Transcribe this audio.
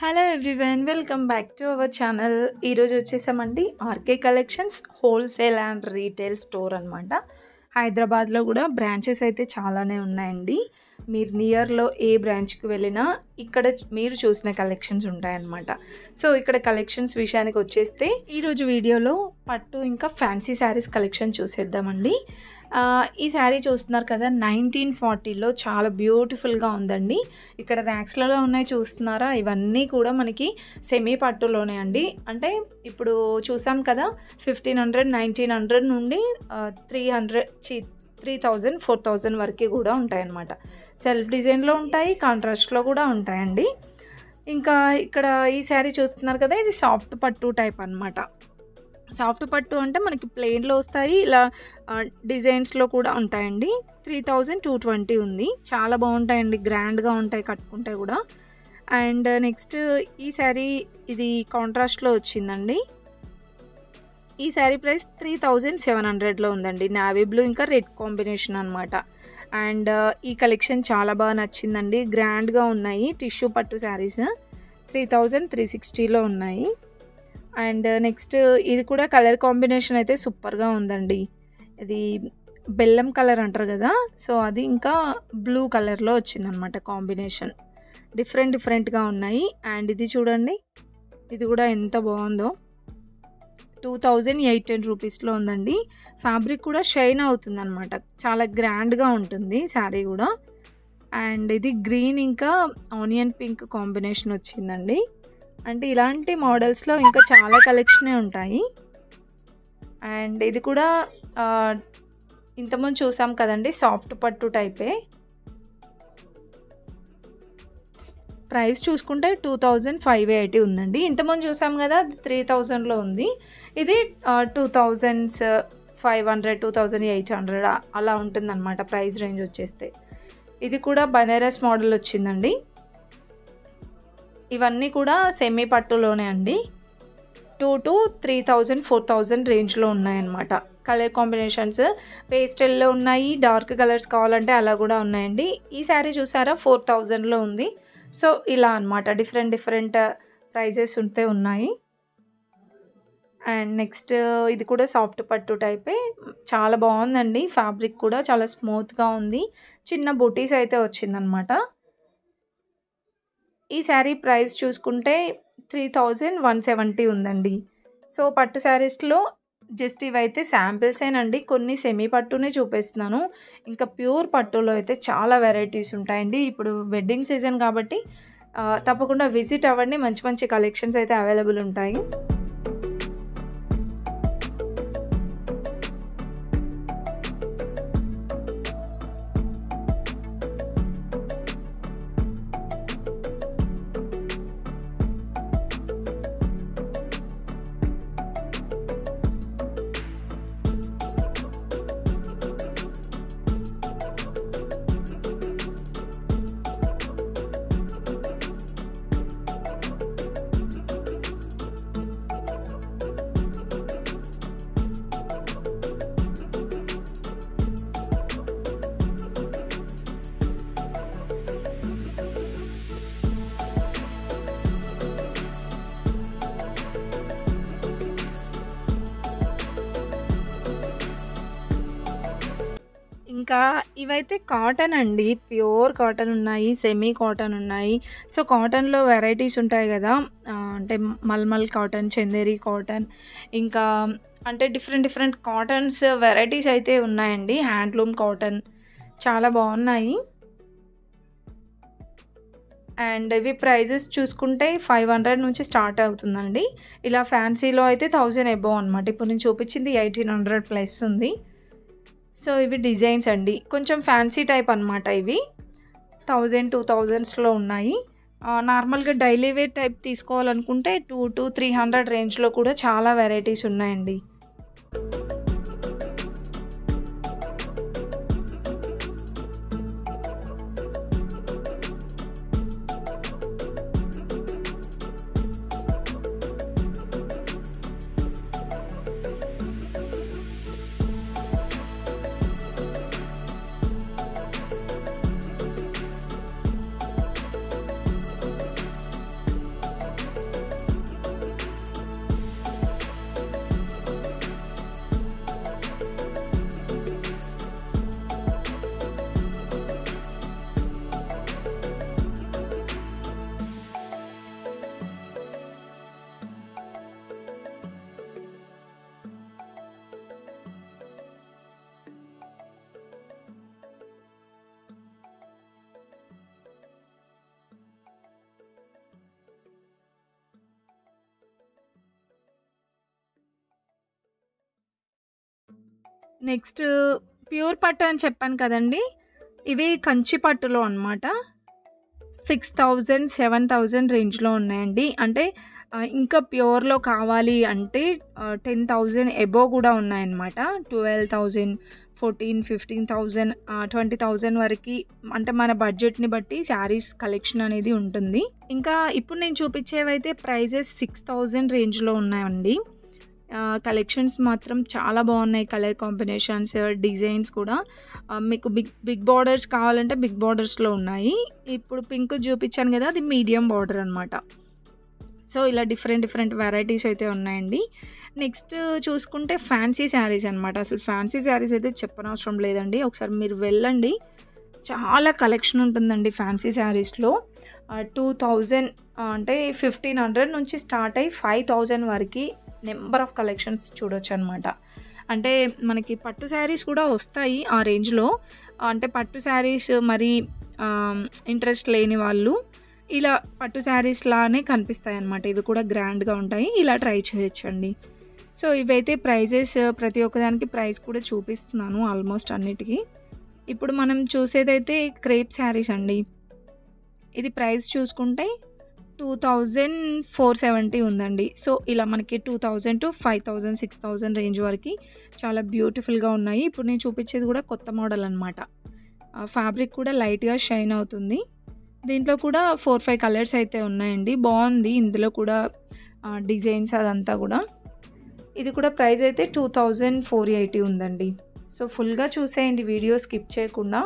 Hello everyone, welcome back to our channel. ఈరోజు వచ్చేసామండి RK collections wholesale and retail store అనమాట. హైదరాబాద్లో కూడా బ్రాంచెస్ అయితే చాలానే ఉన్నాయండి. మీరు నియర్లో ఏ బ్రాంచ్కి వెళ్ళినా ఇక్కడ మీరు చూసిన కలెక్షన్స్ ఉంటాయన్నమాట. సో ఇక్కడ కలెక్షన్స్ విషయానికి వచ్చేస్తే ఈరోజు వీడియోలో పట్టు ఇంకా ఫ్యాన్సీ శారీస్ కలెక్షన్ చూసేద్దామండి. ఈ శారీ చూస్తున్నారు కదా, 1940లో చాలా బ్యూటిఫుల్గా ఉందండి. ఇక్కడ ర్యాక్స్లలో ఉన్నాయి చూస్తున్నారా, ఇవన్నీ కూడా మనకి సెమీ పట్టులోనే అండి. అంటే ఇప్పుడు చూసాం కదా 1500 1900 నుండి 3000 4000 వరకు కూడా ఉంటాయన్నమాట. సెల్ఫ్ డిజైన్లో ఉంటాయి, కాంట్రాస్ట్లో కూడా ఉంటాయండి. ఇంకా ఇక్కడ ఈ శారీ చూస్తున్నారు కదా, ఇది సాఫ్ట్ పట్టు టైప్ అనమాట. సాఫ్ట్ పట్టు అంటే మనకి ప్లెయిన్లో వస్తాయి, ఇలా డిజైన్స్లో కూడా ఉంటాయండి. 3220 ఉంది. చాలా బాగుంటాయండి, గ్రాండ్గా ఉంటాయి కట్టుకుంటే కూడా. అండ్ నెక్స్ట్ ఈ శారీ ఇది కాంట్రాస్ట్లో వచ్చిందండి. ఈ శారీ ప్రైస్ 3700లో ఉందండి. నావీ బ్లూ ఇంకా రెడ్ కాంబినేషన్ అనమాట. అండ్ ఈ కలెక్షన్ చాలా బాగా నచ్చిందండి, గ్రాండ్గా ఉన్నాయి. టిష్యూ పట్టు శారీస్ 3360లో ఉన్నాయి. అండ్ నెక్స్ట్ ఇది కూడా కలర్ కాంబినేషన్ అయితే సూపర్గా ఉందండి. ఇది బెల్లం కలర్ అంటారు కదా, సో అది ఇంకా బ్లూ కలర్లో వచ్చిందనమాట కాంబినేషన్. డిఫరెంట్గా ఉన్నాయి. అండ్ ఇది చూడండి, ఇది కూడా ఎంత బాగుందో. 2810 రూపీస్లో ఉందండి. ఫ్యాబ్రిక్ కూడా షైన్ అవుతుందన్నమాట, చాలా గ్రాండ్గా ఉంటుంది శారీ కూడా. అండ్ ఇది గ్రీన్ ఇంకా ఆనియన్ పింక్ కాంబినేషన్ వచ్చిందండి. అంటే ఇలాంటి మోడల్స్లో ఇంకా చాలా కలెక్షనే ఉంటాయి. అండ్ ఇది కూడా ఇంతకుముందు చూసాం కదండి, సాఫ్ట్ పట్టు టైపే. ప్రైస్ చూసుకుంటే 2580 ఉందండి. ఇంతకుముందు చూసాం కదా 3000లో ఉంది. ఇది 2500 2800 అలా ఉంటుందన్నమాట ప్రైస్ రేంజ్ వచ్చేస్తే. ఇది కూడా బనారస్ మోడల్ వచ్చిందండి. ఇవన్నీ కూడా సెమీ పట్టులోనే అండి. 2 to 3000 4000 రేంజ్లో ఉన్నాయన్నమాట. కలర్ కాంబినేషన్స్ పేస్టల్లో ఉన్నాయి, డార్క్ కలర్స్ కావాలంటే అలా కూడా ఉన్నాయండి. ఈ శారీ చూసారా 4000లో ఉంది. సో ఇలా అనమాట, డిఫరెంట్ ప్రైజెస్ ఉంటే ఉన్నాయి. అండ్ నెక్స్ట్ ఇది కూడా సాఫ్ట్ పట్టు టైపే, చాలా బాగుందండి. ఫ్యాబ్రిక్ కూడా చాలా స్మూత్గా ఉంది. చిన్న బుటీస్ అయితే వచ్చిందనమాట. ఈ శారీ ప్రైస్ చూసుకుంటే 3170 ఉందండి. సో పట్టు శారీస్లో జస్ట్ ఇవైతే శాంపిల్సేనండి, కొన్ని సెమీ పట్టునే చూపిస్తున్నాను. ఇంకా ప్యూర్ పట్టులో అయితే చాలా వెరైటీస్ ఉంటాయండి. ఇప్పుడు వెడ్డింగ్ సీజన్ కాబట్టి తప్పకుండా విజిట్ అవ్వండి, మంచి కలెక్షన్స్ అయితే అవైలబుల్ ఉంటాయి. ఇంకా ఇవైతే కాటన్ అండి, ప్యూర్ కాటన్ ఉన్నాయి, సెమీ కాటన్ ఉన్నాయి. సో కాటన్లో వెరైటీస్ ఉంటాయి కదా, అంటే మల్మల్ కాటన్, చందేరి కాటన్, ఇంకా అంటే డిఫరెంట్ కాటన్స్ వెరైటీస్ అయితే ఉన్నాయండి. హ్యాండ్లూమ్ కాటన్ చాలా బాగున్నాయి. అండ్ ఇవి ప్రైజెస్ చూసుకుంటే 500 నుంచి స్టార్ట్ అవుతుందండి. ఇలా ఫ్యాన్సీలో అయితే 1000 అబోవ్ అనమాట. ఇప్పుడు నేను చూపించింది 1800 ప్లస్ ఉంది. సో ఇవి డిజైన్స్ అండి, కొంచెం ఫ్యాన్సీ టైప్ అనమాట. ఇవి 1000 2000స్లో ఉన్నాయి. నార్మల్గా డైలీ వేర్ టైప్ తీసుకోవాలనుకుంటే 2 to 300 రేంజ్లో కూడా చాలా వెరైటీస్ ఉన్నాయండి. నెక్స్ట్ ప్యూర్ పట్టు అని చెప్పాను కదండీ! ఇవి కంచి పట్టులో అనమాట. 6000, 7000 రేంజ్‌లో ఉన్నాయండి. అంటే ఇంకా ప్యూర్‌లో కావాలి అంటే 10,000 అబోవ్ గూడా ఉన్నాయన్నమాట. 12,000, 14, 15,000 20,000 వరకి అంటే మన బడ్జెట్‌ని బట్టి శారీస్ కలెక్షన్ అనేది ఉంటుంది. ఇంకా ఇప్పుడు నేను చూపించేవైతే ప్రైజెస్ 6,000 రేంజ్‌లో ఉన్నాయండి. కలెక్షన్స్ మాత్రం చాలా బాగున్నాయి. కలర్ కాంబినేషన్స్, డిజైన్స్ కూడా మీకు బిగ్ బార్డర్స్ కావాలంటే బిగ్ బార్డర్స్‌లో ఉన్నాయి. ఇప్పుడు పింక్ చూపించాను కదా! అది మీడియం బార్డర్ అనమాట. సో, ఇలా డిఫరెంట్ వెరైటీస్ అయితే ఉన్నాయండి. నెక్స్ట్ చూసుకుంటే ఫ్యాన్సీ శారీస్ అనమాట. అసలు ఫ్యాన్సీ శారీస్ అయితే చెప్పనవసరం లేదండి. ఒకసారి మీరు వెళ్ళండి. చాలా కలెక్షన్ ఉంటుందండి ఫ్యాన్సీ శారీస్‌లో. 2000 అంటే 1500 నుంచి స్టార్ట్ అయ్యి 5000 వరకి నెంబర్ ఆఫ్ కలెక్షన్స్ చూడొచ్చనమాట. అంటే మనకి పట్టు శారీస్ కూడా వస్తాయి ఆ రేంజ్‌లో. అంటే పట్టు శారీస్ మరి ఇంట్రెస్ట్ లేని వాళ్ళు ఇలా పట్టు శారీస్ లానే కనిపిస్తాయన్నమాట. ఇవి కూడా గ్రాండ్‌గా ఉంటాయి. ఇలా ట్రై చేయొచ్చండి. సో, ఇవైతే ప్రైజెస్ ప్రతి ఒక్కదానికి ప్రైస్ కూడా చూపిస్తున్నాను ఆల్మోస్ట్ అన్నిటికి. ఇప్పుడు మనం చూసేదైతే క్రేప్ శారీస్ అండి. ఇది ప్రైస్ చూసుకుంటే 2470 ఉందండి. సో, ఇలా మనకి 2000-5000, 6000 రేంజ్ వరకి చాలా బ్యూటిఫుల్‌గా ఉన్నాయి. ఇప్పుడు నేను చూపించేది కూడా కొత్త మోడల్ అనమాట. ఫ్యాబ్రిక్ కూడా లైట్‌గా షైన్ అవుతుంది. దీంట్లో కూడా 4, 5 కలర్స్ అయితే ఉన్నాయండి. బాగుంది ఇందులో కూడా డిజైన్స్ అదంతా కూడా. ఇది కూడా ప్రైస్ అయితే 2480 ఉందండి. సో, ఫుల్‌గా చూసేయండి వీడియో స్కిప్ చేయకుండా.